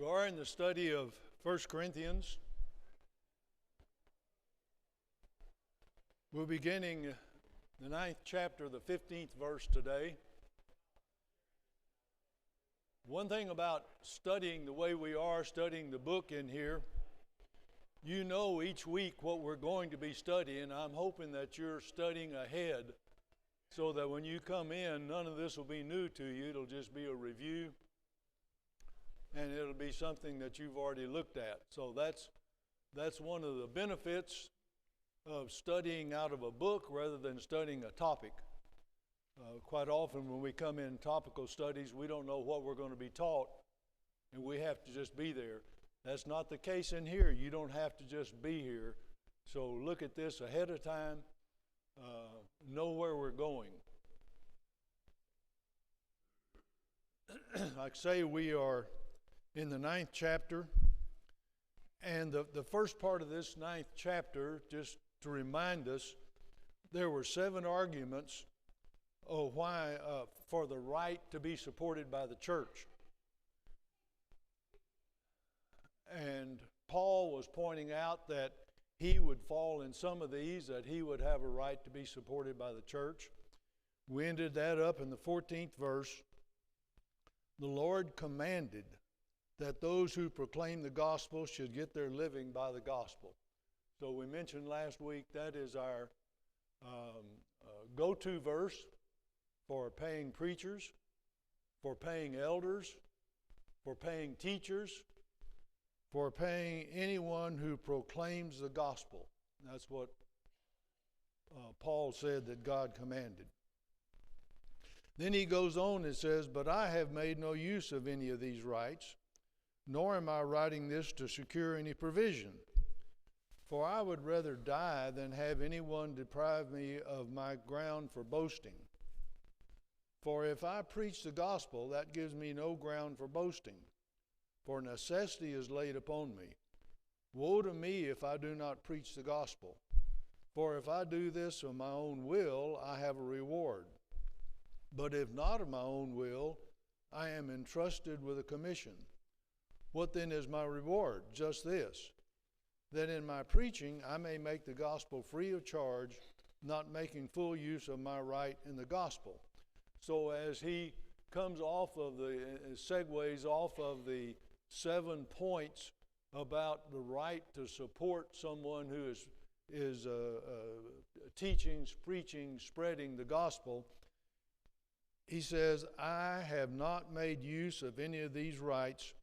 We are in the study of 1 Corinthians. We're beginning the 9th chapter, the 15th verse today. One thing about studying the way we are, studying the book in here, you know each week what we're going to be studying. I'm hoping that you're studying ahead so that when you come in, none of this will be new to you. It'll just be a review. And it'll be something that you've already looked at. So that's one of the benefits of studying out of a book rather than studying a topic. Quite often when we come in topical studies, we don't know what we're going to be taught, and we have to just be there. That's not the case in here. You don't have to just be here. So look at this ahead of time, know where we're going. Like I say, we are in the 9th chapter, and the first part of this 9th chapter, just to remind us, there were 7 arguments why for the right to be supported by the church. And Paul was pointing out that he would fall in some of these, that he would have a right to be supported by the church. We ended that up in the 14th verse. The Lord commanded that those who proclaim the gospel should get their living by the gospel. So we mentioned last week that is our go-to verse for paying preachers, for paying elders, for paying teachers, for paying anyone who proclaims the gospel. That's what Paul said that God commanded. Then he goes on and says, "But I have made no use of any of these rights, nor am I writing this to secure any provision. For I would rather die than have anyone deprive me of my ground for boasting. For if I preach the gospel, that gives me no ground for boasting, for necessity is laid upon me. Woe to me if I do not preach the gospel. For if I do this of my own will, I have a reward. But if not of my own will, I am entrusted with a commission. What then is my reward? Just this, that in my preaching I may make the gospel free of charge, not making full use of my right in the gospel." So as he comes off of segues off of the 7 points about the right to support someone who is teaching, preaching, spreading the gospel, he says, "I have not made use of any of these rights,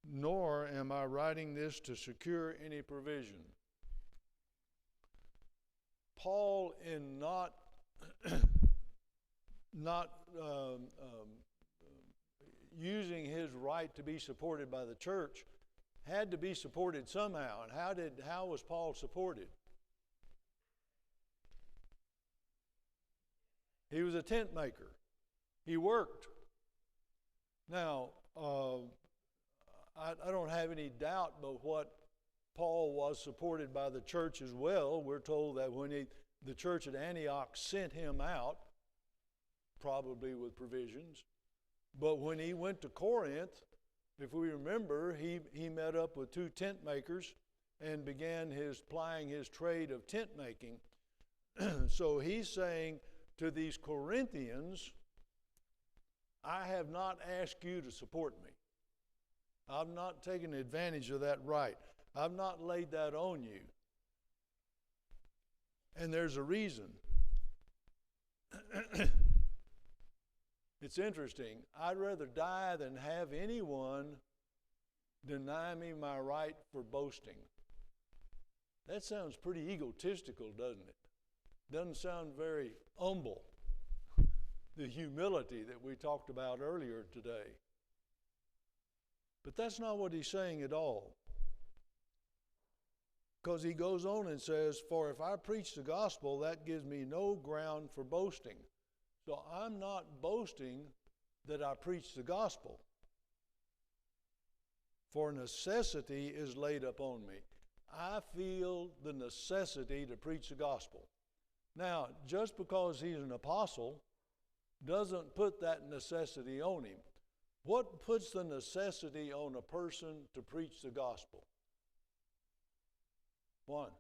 nor am I writing this to secure any provision." Paul, in not using his right to be supported by the church, had to be supported somehow. And how was Paul supported? He was a tent maker. He worked. Now, I don't have any doubt but what Paul was supported by the church as well. We're told that when the church at Antioch sent him out, probably with provisions, but when he went to Corinth, if we remember, he met up with 2 tent makers and began plying his trade of tent making. So he's saying to these Corinthians, I have not asked you to support me. I've not taken advantage of that right. I've not laid that on you. And there's a reason. It's interesting. I'd rather die than have anyone deny me my right for boasting. That sounds pretty egotistical, doesn't it? Doesn't sound very humble. The humility that we talked about earlier today. But that's not what he's saying at all. Because he goes on and says, "For if I preach the gospel, that gives me no ground for boasting." So I'm not boasting that I preach the gospel. For necessity is laid upon me. I feel the necessity to preach the gospel. Now, just because he's an apostle doesn't put that necessity on him. What puts the necessity on a person to preach the gospel? One.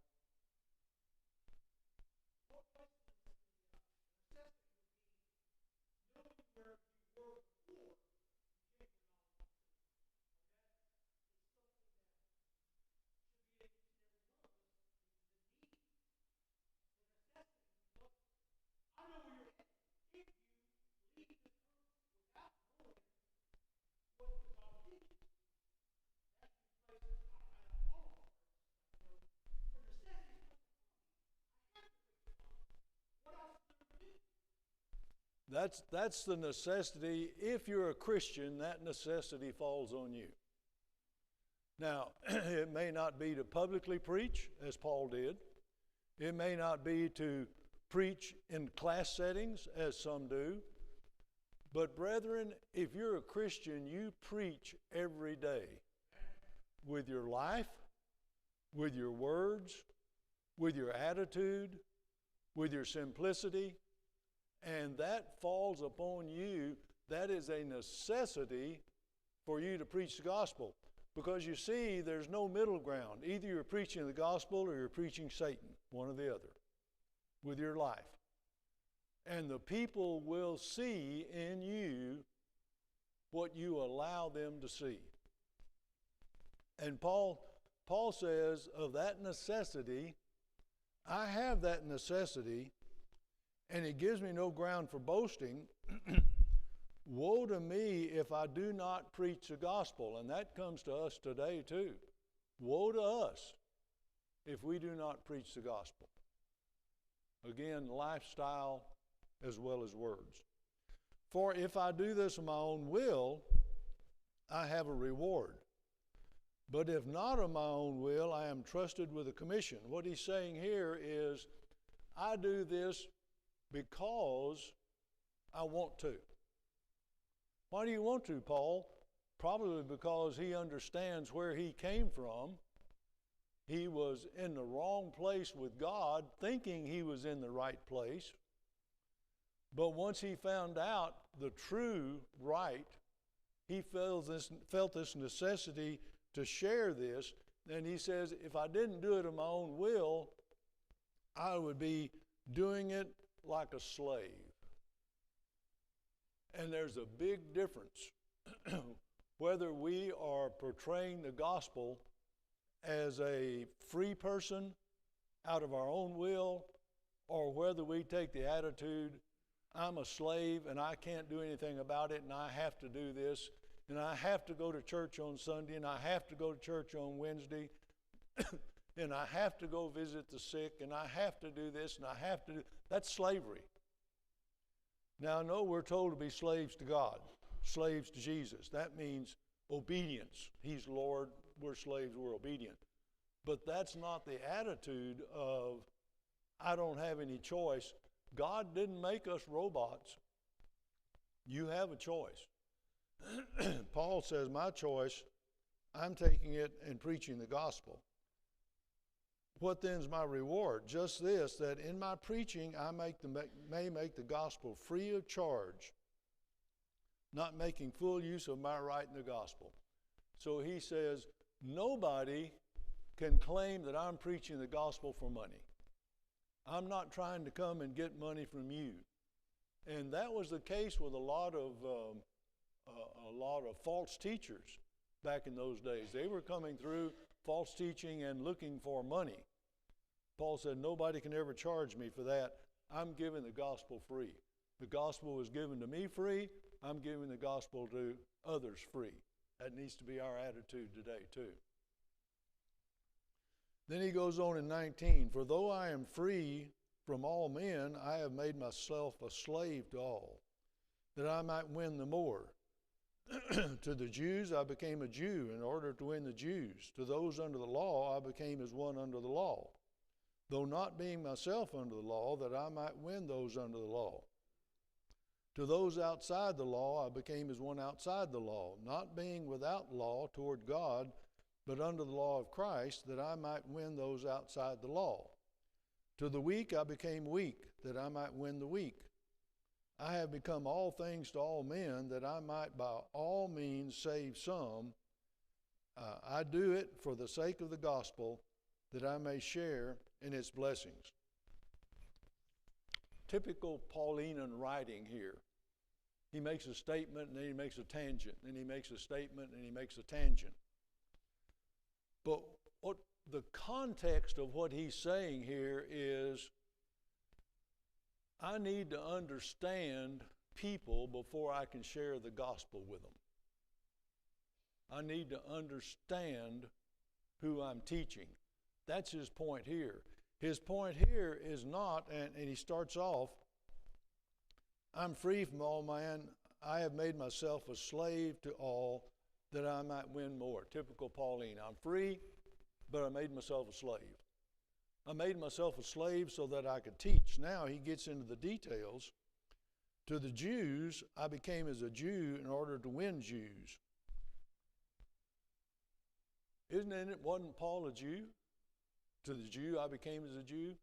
That's the necessity. If you're a Christian, that necessity falls on you. Now, it may not be to publicly preach, as Paul did. It may not be to preach in class settings, as some do. But brethren, if you're a Christian, you preach every day with your life, with your words, with your attitude, with your simplicity, and that falls upon you. That is a necessity for you to preach the gospel. Because you see, there's no middle ground. Either you're preaching the gospel or you're preaching Satan, one or the other, with your life. And the people will see in you what you allow them to see. And Paul says, of that necessity, I have that necessity, and it gives me no ground for boasting. Woe to me if I do not preach the gospel. And that comes to us today too. Woe to us if we do not preach the gospel. Again, lifestyle as well as words. For if I do this of my own will, I have a reward. But if not of my own will, I am trusted with a commission. What he's saying here is, I do this because I want to. Why do you want to, Paul? Probably because he understands where he came from. He was in the wrong place with God, thinking he was in the right place. But once he found out the true right, he felt this necessity to share this. And he says, if I didn't do it of my own will, I would be doing it like a slave. And there's a big difference whether we are portraying the gospel as a free person out of our own will, or whether we take the attitude, I'm a slave and I can't do anything about it, and I have to do this, and I have to go to church on Sunday, and I have to go to church on Wednesday, and I have to go visit the sick, and I have to do this, and I have to do... That's slavery. Now, I know we're told to be slaves to God, slaves to Jesus. That means obedience. He's Lord, we're slaves, we're obedient. But that's not the attitude of, I don't have any choice. God didn't make us robots. You have a choice. Paul says, my choice, I'm taking it and preaching the gospel. What then is my reward? Just this, that in my preaching I may make the gospel free of charge, not making full use of my right in the gospel. So he says, nobody can claim that I'm preaching the gospel for money. I'm not trying to come and get money from you. And that was the case with a lot of false teachers back in those days. They were coming through false teaching and looking for money. Paul said, nobody can ever charge me for that. I'm giving the gospel free. The gospel was given to me free. I'm giving the gospel to others free. That needs to be our attitude today too. Then he goes on in 19, for though I am free from all men, I have made myself a slave to all, that I might win the more. To the Jews I became a Jew in order to win the Jews. To those under the law I became as one under the law, though not being myself under the law, that I might win those under the law. To those outside the law I became as one outside the law, not being without law toward God, but under the law of Christ, that I might win those outside the law. To the weak I became weak, that I might win the weak. I have become all things to all men, that I might by all means save some. I do it for the sake of the gospel, that I may share in its blessings. Typical Pauline writing here. He makes a statement and then he makes a tangent, and he makes a statement and he makes a tangent. But what the context of what he's saying here is, I need to understand people before I can share the gospel with them. I need to understand who I'm teaching. That's his point here. His point here is not, and he starts off, I'm free from all man. I have made myself a slave to all, that I might win more. Typical Pauline. I'm free, but I made myself a slave. I made myself a slave so that I could teach. Now he gets into the details. To the Jews, I became as a Jew in order to win Jews. Wasn't Paul a Jew? To the Jew, I became as a Jew.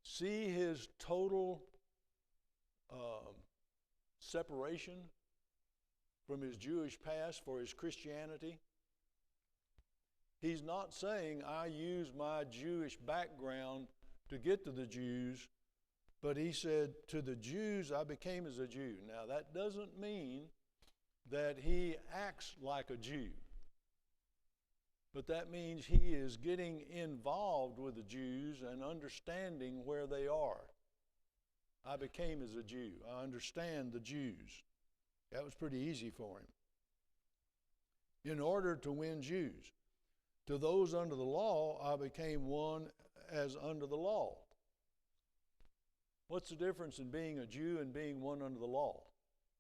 See his total separation from his Jewish past for his Christianity. He's not saying I use my Jewish background to get to the Jews, but he said, to the Jews I became as a Jew. Now that doesn't mean that he acts like a Jew, but that means he is getting involved with the Jews and understanding where they are. I became as a Jew. I understand the Jews. That was pretty easy for him. In order to win Jews. To those under the law, I became one as under the law. What's the difference in being a Jew and being one under the law?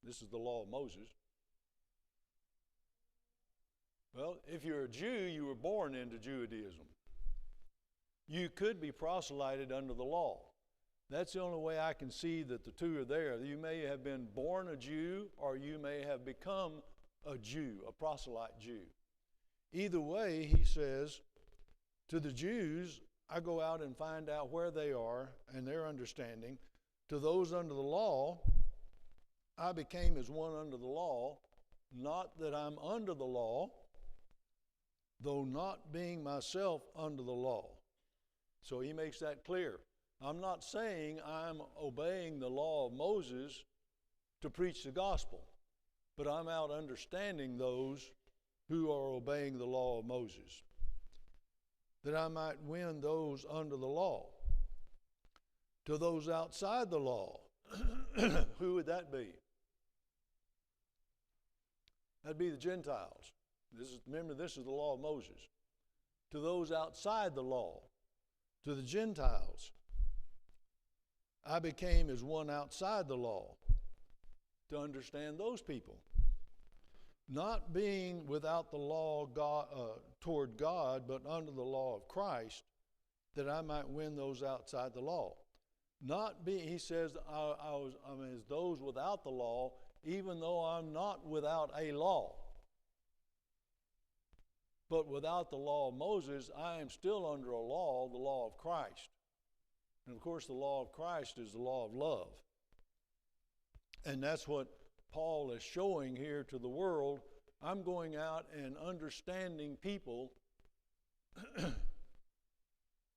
This is the law of Moses. Well, if you're a Jew, you were born into Judaism. You could be proselyted under the law. That's the only way I can see that the two are there. You may have been born a Jew, or you may have become a Jew, a proselyte Jew. Either way, he says, to the Jews, I go out and find out where they are and their understanding. To those under the law, I became as one under the law, not that I'm under the law, though not being myself under the law. So he makes that clear. I'm not saying I'm obeying the law of Moses to preach the gospel, but I'm out understanding those who are obeying the law of Moses, that I might win those under the law. To those outside the law, who would that be? That'd be the Gentiles. Remember, this is the law of Moses. To those outside the law, to the Gentiles, I became as one outside the law to understand those people. Not being without the law toward God, but under the law of Christ, that I might win those outside the law. Not being, he says, I'm as those without the law, even though I'm not without a law. But without the law of Moses, I am still under a law, the law of Christ. And of course, the law of Christ is the law of love. And that's what Paul is showing here to the world. I'm going out and understanding people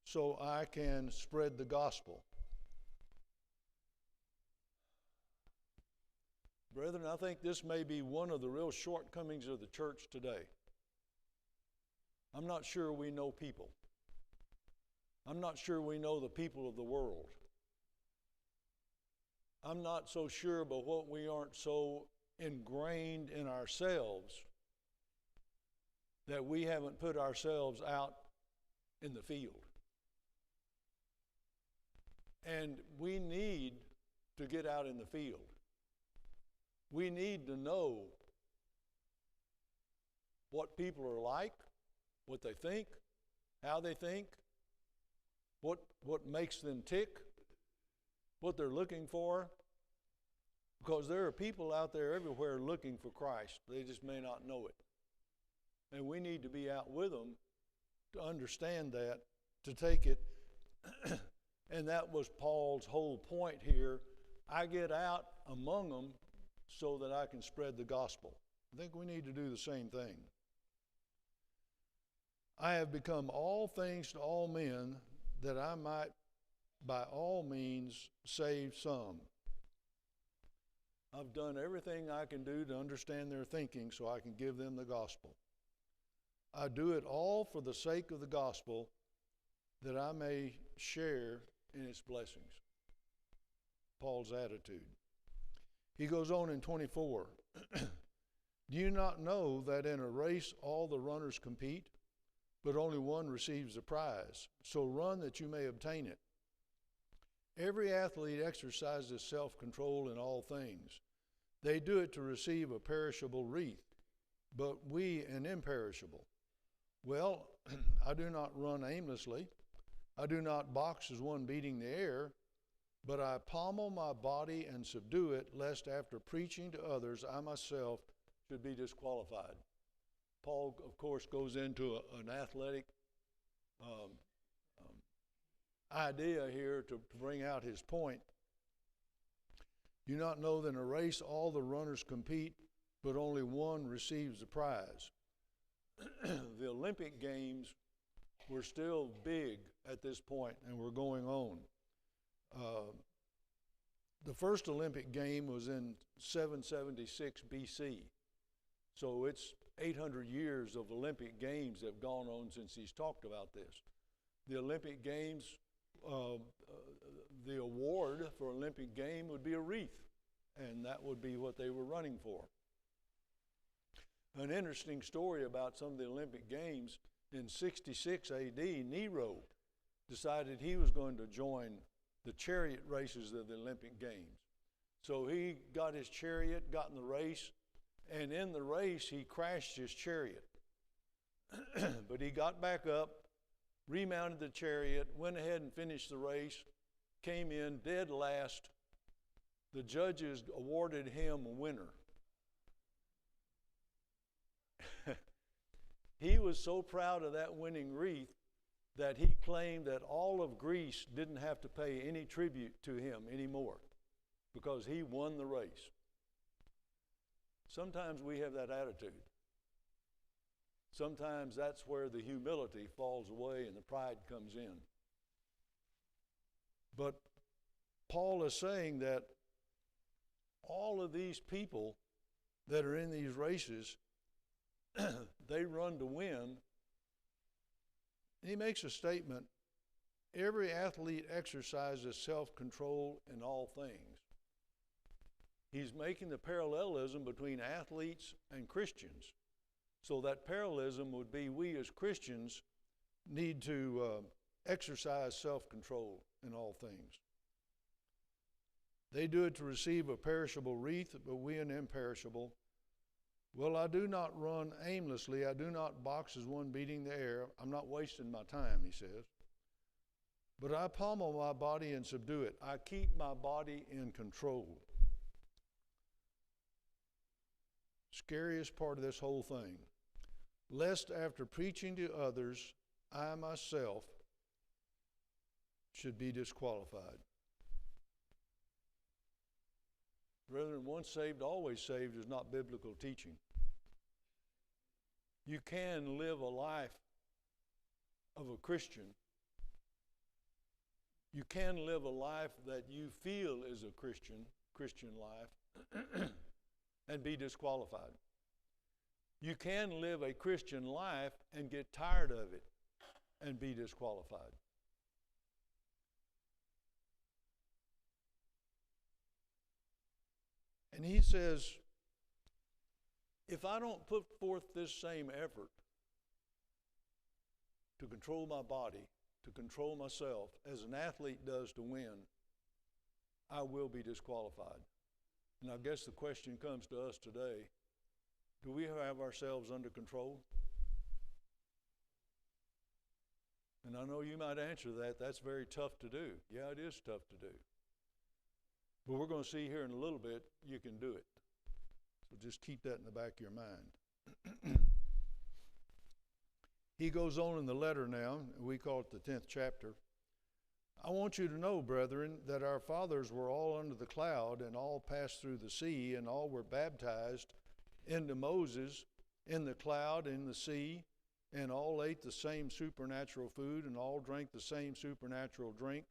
so I can spread the gospel. Brethren, I think this may be one of the real shortcomings of the church today. I'm not sure we know people. I'm not sure we know the people of the world. I'm not so sure about what we aren't so ingrained in ourselves that we haven't put ourselves out in the field. And we need to get out in the field. We need to know what people are like, what they think, how they think, what makes them tick, what they're looking for. Because there are people out there everywhere looking for Christ. They just may not know it. And we need to be out with them to understand that, to take it. And that was Paul's whole point here, I get out among them so that I can spread the gospel. I think we need to do the same thing. I have become all things to all men, that I might by all means save some. I've done everything I can do to understand their thinking so I can give them the gospel. I do it all for the sake of the gospel, that I may share in its blessings. Paul's attitude. He goes on in 24. Do you not know that in a race all the runners compete, but only one receives the prize? So run that you may obtain it. Every athlete exercises self-control in all things. They do it to receive a perishable wreath, but we an imperishable. Well, I do not run aimlessly. I do not box as one beating the air, but I pommel my body and subdue it, lest after preaching to others, I myself should be disqualified. Paul, of course, goes into an athletic idea here to bring out his point. Do you not know that in a race all the runners compete, but only one receives the prize? The Olympic Games were still big at this point and were going on. The first Olympic game was in 776 BC. So it's 800 years of Olympic Games that have gone on since he's talked about this. The Olympic Games, the award for Olympic game would be a wreath, and that would be what they were running for. An interesting story about some of the Olympic Games, in 66 AD, Nero decided he was going to join the chariot races of the Olympic Games. So he got his chariot, got in the race, and in the race he crashed his chariot. But he got back up, remounted the chariot, went ahead and finished the race, came in dead last. The judges awarded him a winner. He was so proud of that winning wreath that he claimed that all of Greece didn't have to pay any tribute to him anymore because he won the race. Sometimes we have that attitude. Sometimes that's where the humility falls away and the pride comes in. But Paul is saying that all of these people that are in these races, they run to win. And he makes a statement, every athlete exercises self-control in all things. He's making the parallelism between athletes and Christians. So that parallelism would be we as Christians need to exercise self-control in all things. They do it to receive a perishable wreath, but we an imperishable. Well, I do not run aimlessly. I do not box as one beating the air. I'm not wasting my time, he says. But I pommel my body and subdue it. I keep my body in control. Scariest part of this whole thing. Lest after preaching to others, I myself should be disqualified. Brethren, once saved, always saved is not biblical teaching. You can live a life of a Christian. You can live a life that you feel is a Christian life, and be disqualified. You can live a Christian life and get tired of it and be disqualified. And he says, if I don't put forth this same effort to control my body, to control myself, as an athlete does to win, I will be disqualified. And I guess the question comes to us today, do we have ourselves under control? And I know you might answer that, that's very tough to do. Yeah, it is tough to do. But we're going to see here in a little bit, you can do it. So just keep that in the back of your mind. He goes on in the letter now, we call it the 10th chapter. I want you to know, brethren, that our fathers were all under the cloud, and all passed through the sea, and all were baptized into Moses in the cloud, in the sea, and all ate the same supernatural food, and all drank the same supernatural drink.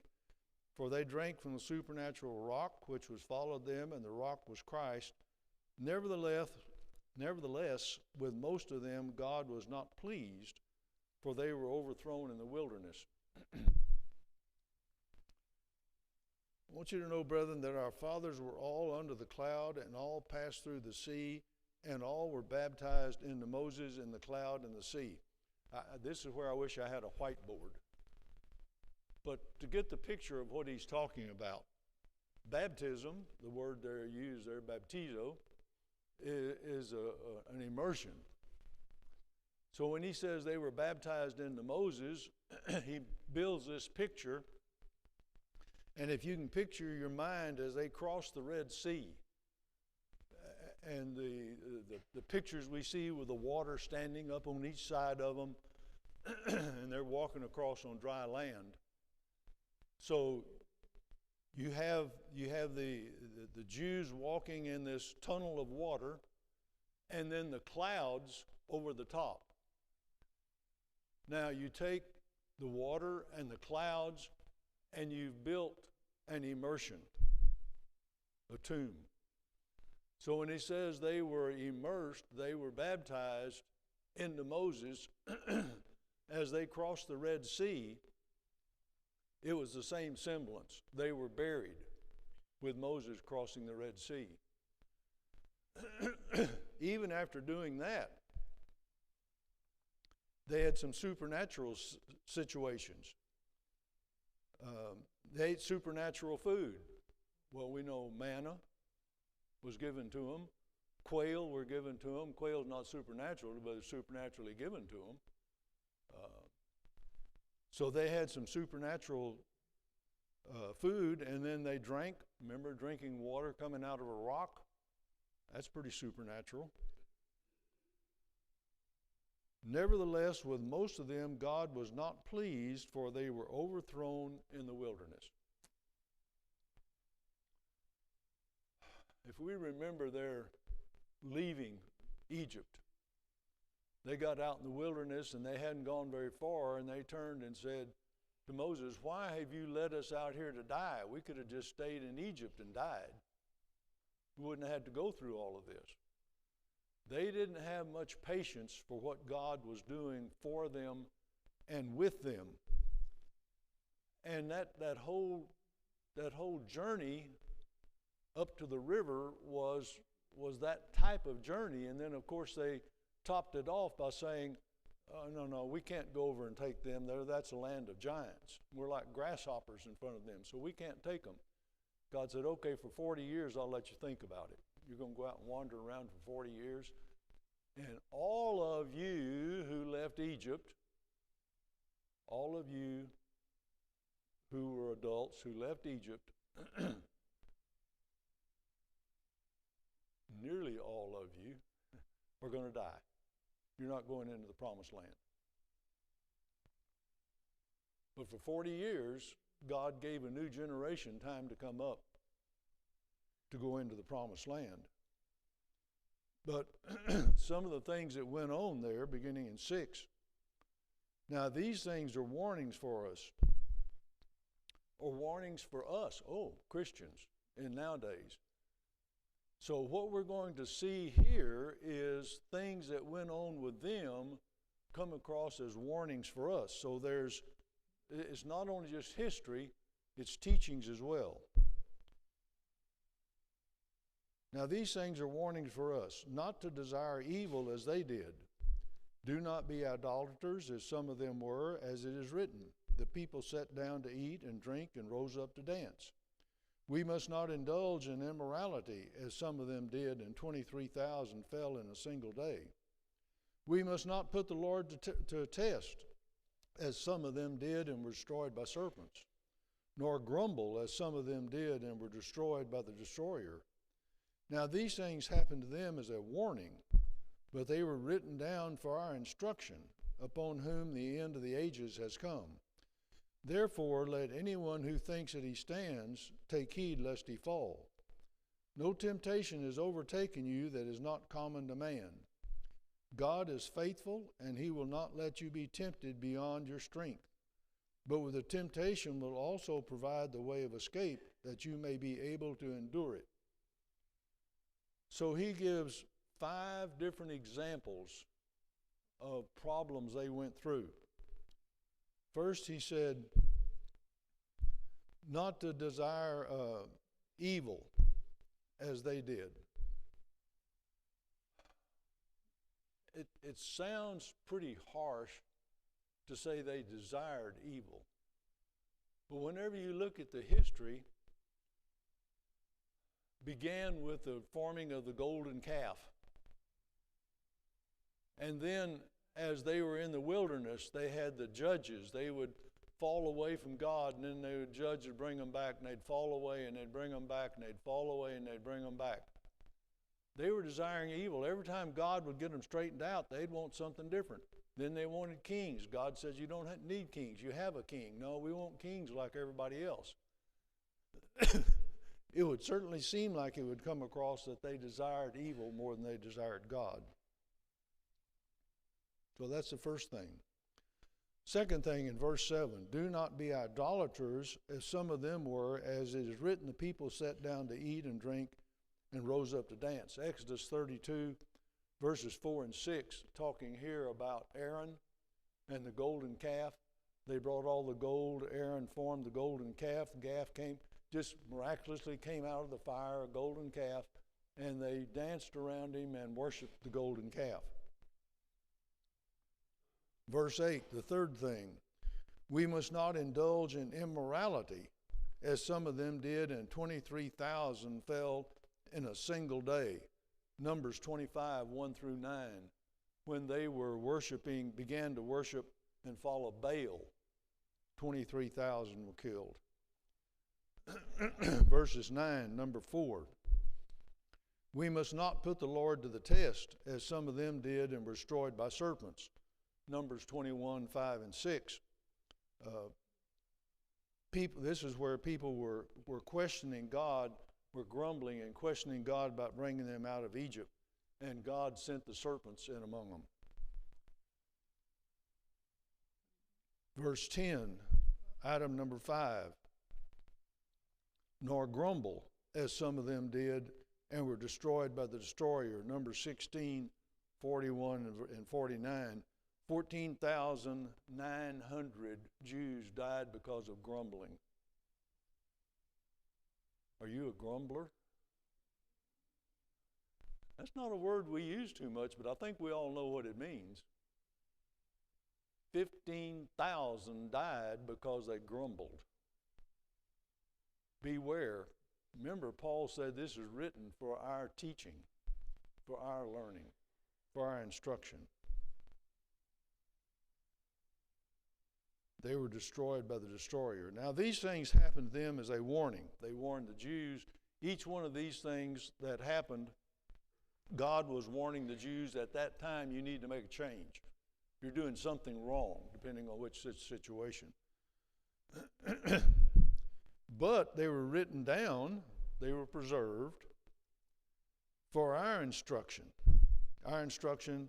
For they drank from the supernatural rock which was followed them, and the rock was Christ. Nevertheless, with most of them God was not pleased, for they were overthrown in the wilderness. I want you to know, brethren, that our fathers were all under the cloud, and all passed through the sea, and all were baptized into Moses in the cloud and the sea. This is where I wish I had a whiteboard. But to get the picture of what he's talking about, baptism, the word they're used there, baptizo, is an immersion. So when he says they were baptized into Moses, he builds this picture. And if you can picture your mind as they crossed the Red Sea, and the pictures we see with the water standing up on each side of them, and they're walking across on dry land. So you have the Jews walking in this tunnel of water, and then the clouds over the top. Now you take the water and the clouds, and you've built an immersion, a tomb. So when he says they were immersed, they were baptized into Moses as they crossed the Red Sea, it was the same semblance. They were buried with Moses crossing the Red Sea. Even after doing that, they had some supernatural situations. They ate supernatural food. Well, we know manna was given to them. Quail were given to them. Quail's not supernatural, but it's supernaturally given to them. So they had some supernatural food, and then they drank. Remember drinking water coming out of a rock? That's pretty supernatural. Nevertheless, with most of them, God was not pleased, for they were overthrown in the wilderness. If we remember their leaving Egypt, they got out in the wilderness and they hadn't gone very far, and they turned and said to Moses, "Why have you led us out here to die? We could have just stayed in Egypt and died. We wouldn't have had to go through all of this." They didn't have much patience for what God was doing for them and with them. And that whole journey up to the river was that type of journey. And then, of course, they topped it off by saying, no, we can't go over and take them there. That's a land of giants. We're like grasshoppers in front of them, so we can't take them. God said, okay, for 40 years, I'll let you think about it. You're going to go out and wander around for 40 years. And all of you who left Egypt, all of you who were adults who left Egypt, nearly all of you are going to die. You're not going into the promised land. But for 40 years, God gave a new generation time to come up to go into the promised land. But some of the things that went on there, beginning in 6, now these things are warnings for us, or warnings for us, Christians, in nowadays. So what we're going to see here is things that went on with them come across as warnings for us. So it's not only just history, it's teachings as well. Now these things are warnings for us, not to desire evil as they did. Do not be idolaters as some of them were, as it is written. The people sat down to eat and drink and rose up to dance. We must not indulge in immorality as some of them did, and 23,000 fell in a single day. We must not put the Lord to a test as some of them did and were destroyed by serpents, nor grumble as some of them did and were destroyed by the destroyer. Now these things happened to them as a warning, but they were written down for our instruction, upon whom the end of the ages has come. Therefore, let anyone who thinks that he stands take heed lest he fall. No temptation has overtaken you that is not common to man. God is faithful, and he will not let you be tempted beyond your strength. But with the temptation will also provide the way of escape, that you may be able to endure it. So he gives 5 different examples of problems they went through. First, he said, not to desire evil as they did. It sounds pretty harsh to say they desired evil. But whenever you look at the history, began with the forming of the golden calf. And then as they were in the wilderness, they had the judges. They would fall away from God, and then the judge would bring them back, and they'd fall away, and they'd bring them back, and they'd fall away, and they'd bring them back. They were desiring evil. Every time God would get them straightened out, they'd want something different. Then they wanted kings. God says, you don't need kings. You have a king. No, we want kings like everybody else. It would certainly seem like it would come across that they desired evil more than they desired God. So that's the first thing. Second thing in verse 7, do not be idolaters as some of them were, as it is written, the people sat down to eat and drink and rose up to dance. Exodus 32, verses 4 and 6, talking here about Aaron and the golden calf. They brought all the gold. Aaron formed the golden calf. The calf just miraculously came out of the fire, a golden calf, and they danced around him and worshiped the golden calf. Verse 8, the third thing, we must not indulge in immorality, as some of them did, and 23,000 fell in a single day. Numbers 25, 1 through 9, when they were began to worship and follow Baal, 23,000 were killed. Verses 9, number 4, we must not put the Lord to the test, as some of them did and were destroyed by serpents. Numbers 21, 5 and 6. This is where people were questioning God, were grumbling and questioning God about bringing them out of Egypt, and God sent the serpents in among them. Verse 10, item number 5, nor grumble, as some of them did, and were destroyed by the destroyer. Numbers 16, 41 and 49. 14,900 Jews died because of grumbling. Are you a grumbler? That's not a word we use too much, but I think we all know what it means. 15,000 died because they grumbled. Beware. Remember, Paul said this is written for our teaching, for our learning, for our instruction. They were destroyed by the destroyer. Now, these things happened to them as a warning. They warned the Jews. Each one of these things that happened, God was warning the Jews at that time, you need to make a change. You're doing something wrong, depending on which situation. But they were written down, they were preserved for our instruction. Our instruction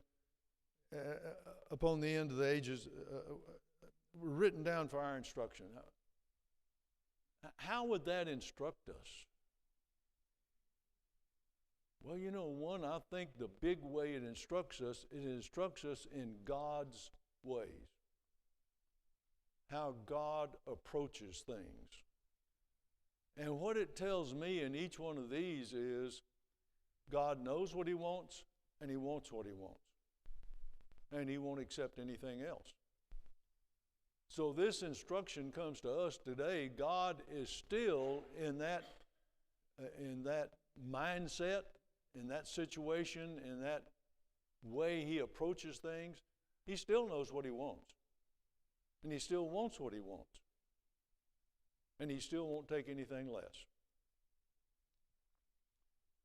upon the end of the ages were written down for our instruction. How would that instruct us? Well, one, I think the big way it instructs us in God's ways. How God approaches things. And what it tells me in each one of these is God knows what he wants, and he wants what he wants. And he won't accept anything else. So this instruction comes to us today. God is still in that mindset, in that situation, in that way he approaches things. He still knows what he wants. And he still wants what he wants. And he still won't take anything less.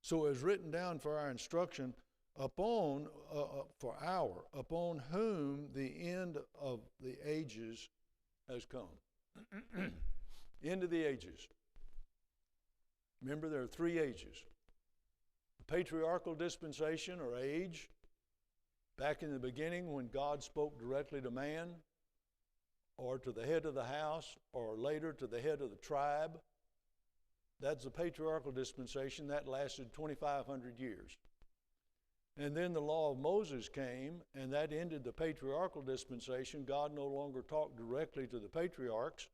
So it's written down for our instruction, upon whom the end of the ages has come. End of the ages. Remember, there are 3 ages. The patriarchal dispensation or age, back in the beginning when God spoke directly to man, or to the head of the house, or later to the head of the tribe. That's the patriarchal dispensation. That lasted 2,500 years. And then the law of Moses came, and that ended the patriarchal dispensation. God no longer talked directly to the patriarchs,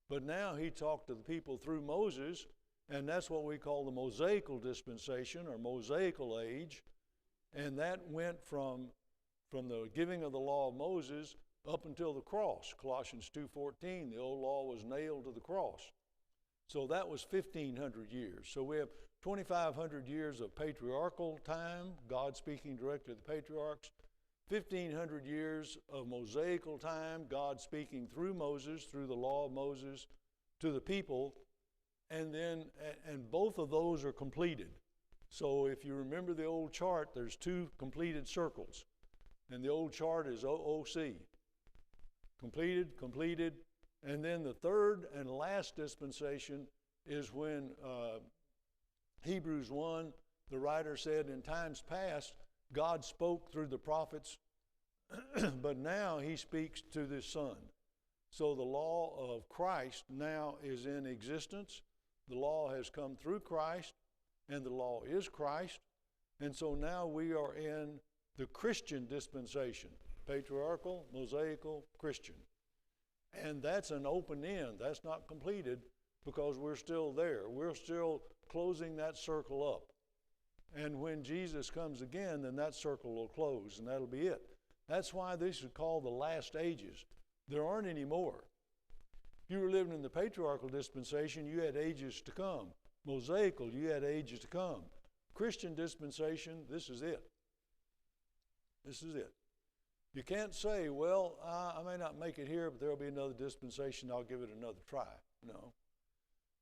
but now he talked to the people through Moses, and that's what we call the Mosaical dispensation or Mosaical age. And that went from the giving of the law of Moses up until the cross. Colossians 2:14, the old law was nailed to the cross. So that was 1,500 years. So we have 2,500 years of patriarchal time, God speaking directly to the patriarchs, 1,500 years of Mosaical time, God speaking through Moses, through the law of Moses, to the people, and both of those are completed. So if you remember the old chart, there's 2 completed circles, and the old chart is OOC. Completed, and then the third and last dispensation is when Hebrews 1, the writer said, in times past, God spoke through the prophets, but now he speaks to the Son. So the law of Christ now is in existence. The law has come through Christ, and the law is Christ. And so now we are in the Christian dispensation, patriarchal, Mosaical, Christian. And that's an open end. That's not completed because we're still there. We're still closing that circle up. And when Jesus comes again, then that circle will close, and that'll be it. That's why this is called the last ages. There aren't any more. If you were living in the patriarchal dispensation, you had ages to come. Mosaical, you had ages to come. Christian dispensation, this is it. This is it. You can't say, well, I may not make it here, but there'll be another dispensation, I'll give it another try. No.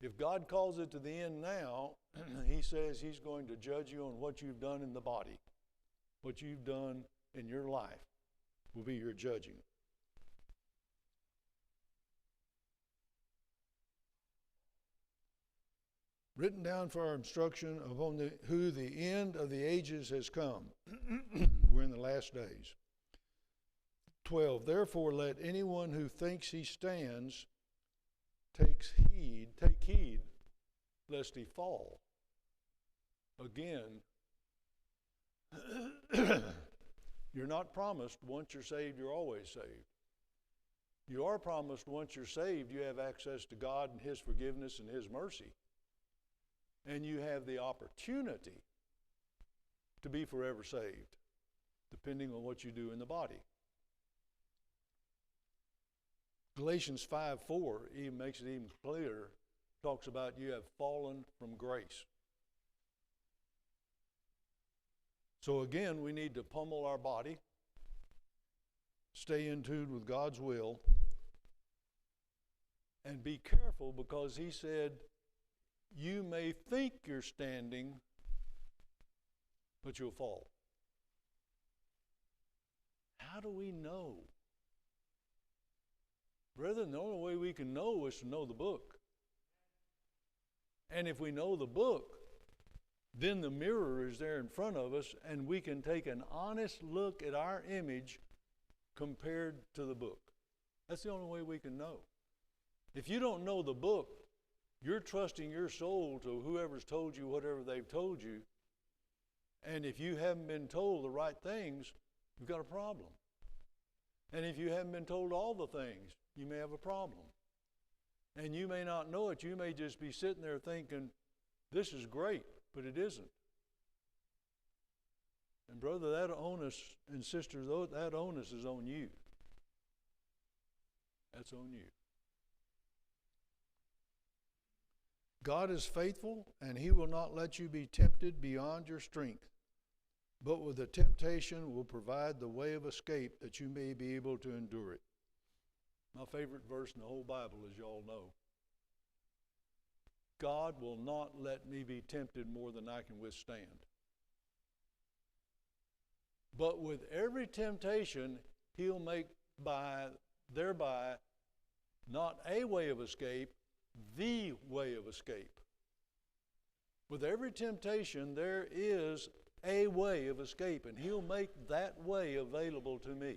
If God calls it to the end now, he says he's going to judge you on what you've done in the body. What you've done in your life will be your judging. Written down for our instruction upon who the end of the ages has come. We're in the last days. 12, therefore let anyone who thinks he stands take heed, lest he fall. Again, you're not promised once you're saved, you're always saved. You are promised once you're saved, you have access to God and his forgiveness and his mercy. And you have the opportunity to be forever saved, depending on what you do in the body. Galatians 5:4 even makes it even clearer, talks about you have fallen from grace. So again, we need to pummel our body, stay in tune with God's will, and be careful because he said, you may think you're standing, but you'll fall. How do we know? Brethren, the only way we can know is to know the book. And if we know the book, then the mirror is there in front of us, and we can take an honest look at our image compared to the book. That's the only way we can know. If you don't know the book, you're trusting your soul to whoever's told you whatever they've told you. And if you haven't been told the right things, you've got a problem. And if you haven't been told all the things, you may have a problem. And you may not know it. You may just be sitting there thinking, this is great, but it isn't. And brother, that onus, and sister, that onus is on you. That's on you. God is faithful, and he will not let you be tempted beyond your strength, but with the temptation will provide the way of escape that you may be able to endure it. My favorite verse in the whole Bible, as y'all know. God will not let me be tempted more than I can withstand. But with every temptation, he'll make thereby Not a way of escape, the way of escape. With every temptation, there is a way of escape, and He'll make that way available to me.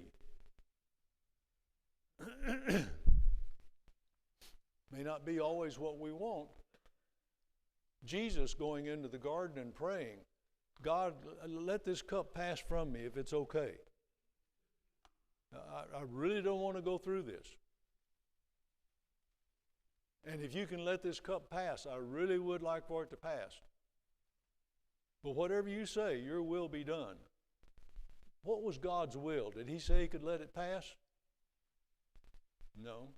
May not be always what we want. Jesus going into the garden and praying, God, let this cup pass from me if it's okay. I really don't want to go through this. And if you can let this cup pass, I really would like for it to pass. But whatever you say, your will be done. What was God's will? Did He say He could let it pass? No.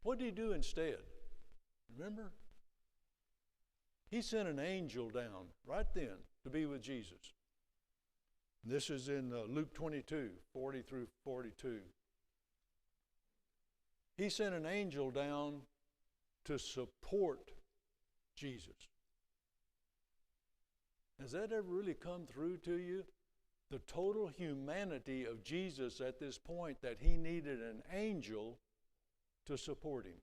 What did He do instead? Remember? He sent an angel down right then to be with Jesus. This is in Luke 22, 40 through 42. He sent an angel down to support Jesus. Has that ever really come through to you? The total humanity of Jesus at this point, that He needed an angel to support Him.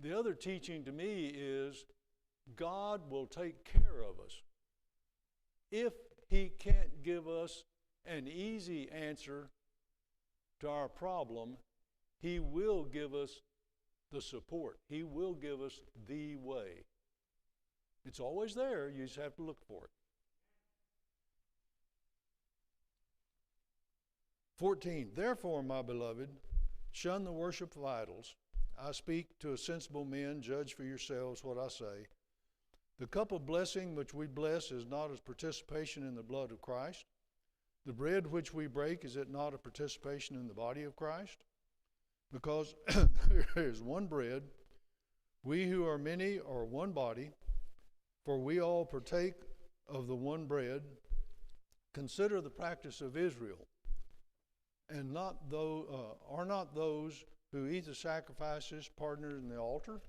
The other teaching to me is God will take care of us. If He can't give us an easy answer to our problem, He will give us the support. He will give us the way. It's always there. You just have to look for it. 14, therefore, my beloved, shun the worship of idols. I speak to a sensible men. Judge for yourselves what I say. The cup of blessing which we bless is not as participation in the blood of Christ. The bread which we break, is it not a participation in the body of Christ? Because there is one bread, we who are many are one body, for we all partake of the one bread. Consider the practice of Israel, and are not those who eat the sacrifices partners in the altar?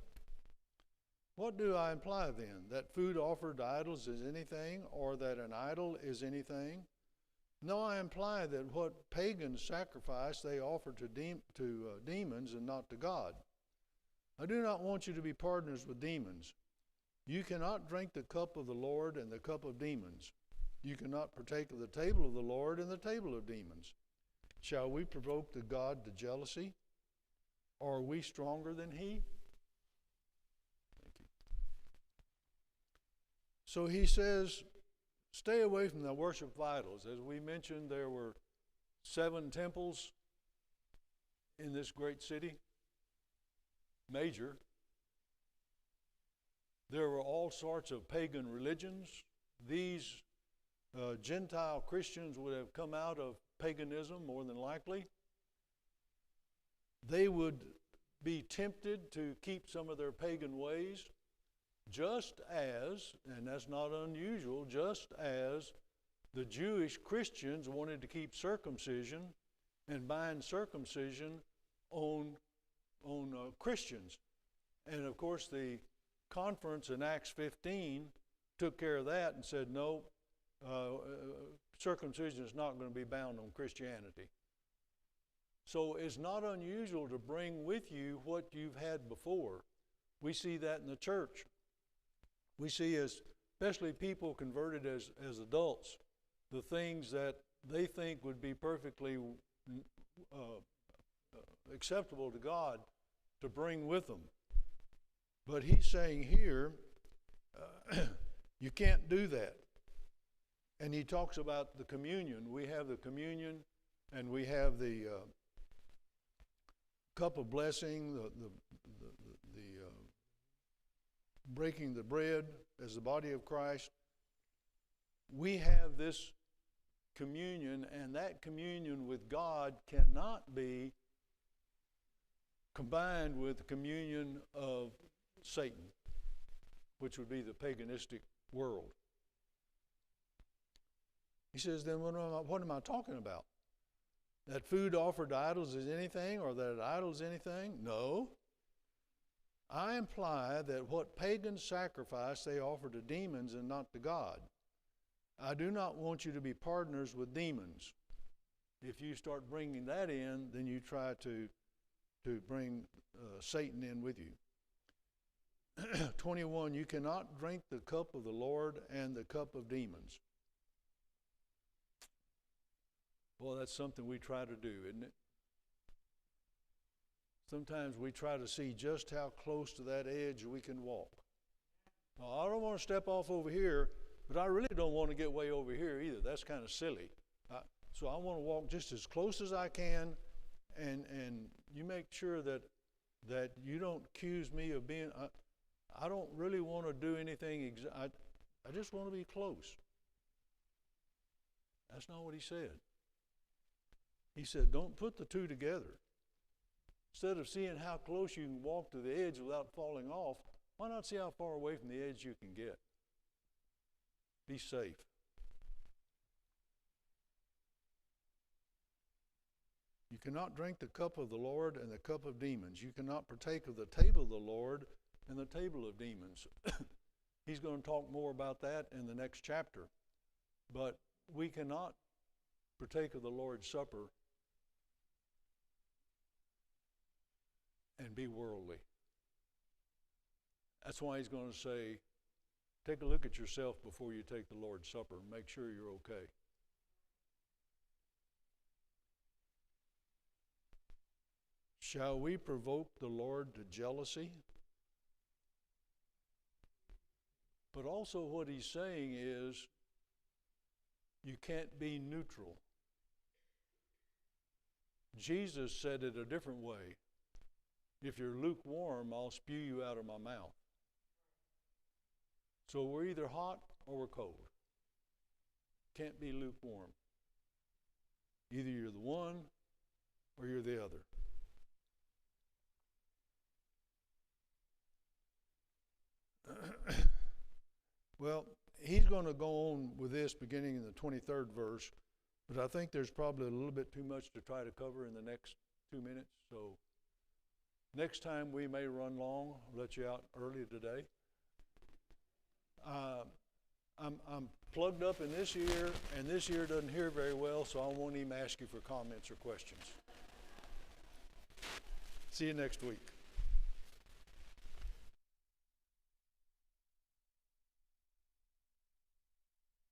What do I imply then? That food offered to idols is anything, or that an idol is anything? No, I imply that what pagans sacrifice they offer to demons and not to God. I do not want you to be partners with demons. You cannot drink the cup of the Lord and the cup of demons. You cannot partake of the table of the Lord and the table of demons. Shall we provoke the God to jealousy? Or are we stronger than He? Thank you. So He says, stay away from the worship of idols. As we mentioned, there were 7 temples in this great city, major. There were all sorts of pagan religions. These Gentile Christians would have come out of paganism more than likely. They would be tempted to keep some of their pagan ways, just as, and that's not unusual, just as the Jewish Christians wanted to keep circumcision and bind circumcision on Christians. And of course the conference in Acts 15 took care of that and said, no, circumcision is not going to be bound on Christianity. So it's not unusual to bring with you what you've had before. We see that in the church. We see, especially people converted as adults, the things that they think would be perfectly acceptable to God to bring with them. But He's saying here, you can't do that. And He talks about the communion. We have the communion, and we have the cup of blessing, the breaking the bread as the body of Christ. We have this communion, and that communion with God cannot be combined with the communion of Satan, which would be the paganistic world. He says, then what am I talking about? That food offered to idols is anything, or that an idol is anything? No. I imply that what pagans sacrifice they offer to demons and not to God. I do not want you to be partners with demons. If you start bringing that in, then you try to to bring Satan in with you. 21, you cannot drink the cup of the Lord and the cup of demons. Boy, that's something we try to do, isn't it? Sometimes we try to see just how close to that edge we can walk. Well, I don't want to step off over here, but I really don't want to get way over here either. That's kind of silly. So I want to walk just as close as I can, and you make sure that you don't accuse me of being. I don't really want to do anything. I just want to be close. That's not what he said. He said, don't put the two together. Instead of seeing how close you can walk to the edge without falling off, why not see how far away from the edge you can get? Be safe. You cannot drink the cup of the Lord and the cup of demons. You cannot partake of the table of the Lord and the table of demons. He's going to talk more about that in the next chapter. But we cannot partake of the Lord's Supper and be worldly. That's why he's going to say, take a look at yourself before you take the Lord's Supper. Make sure you're okay. Shall we provoke the Lord to jealousy? But also what he's saying is, you can't be neutral. Jesus said it a different way. If you're lukewarm, I'll spew you out of my mouth. So we're either hot or we're cold. Can't be lukewarm. Either you're the one or you're the other. Well, he's going to go on with this beginning in the 23rd verse, but I think there's probably a little bit too much to try to cover in the next 2 minutes. So next time we may run long. I'll let you out early today. I'm plugged up in this ear, and this ear doesn't hear very well, so I won't even ask you for comments or questions. See you next week.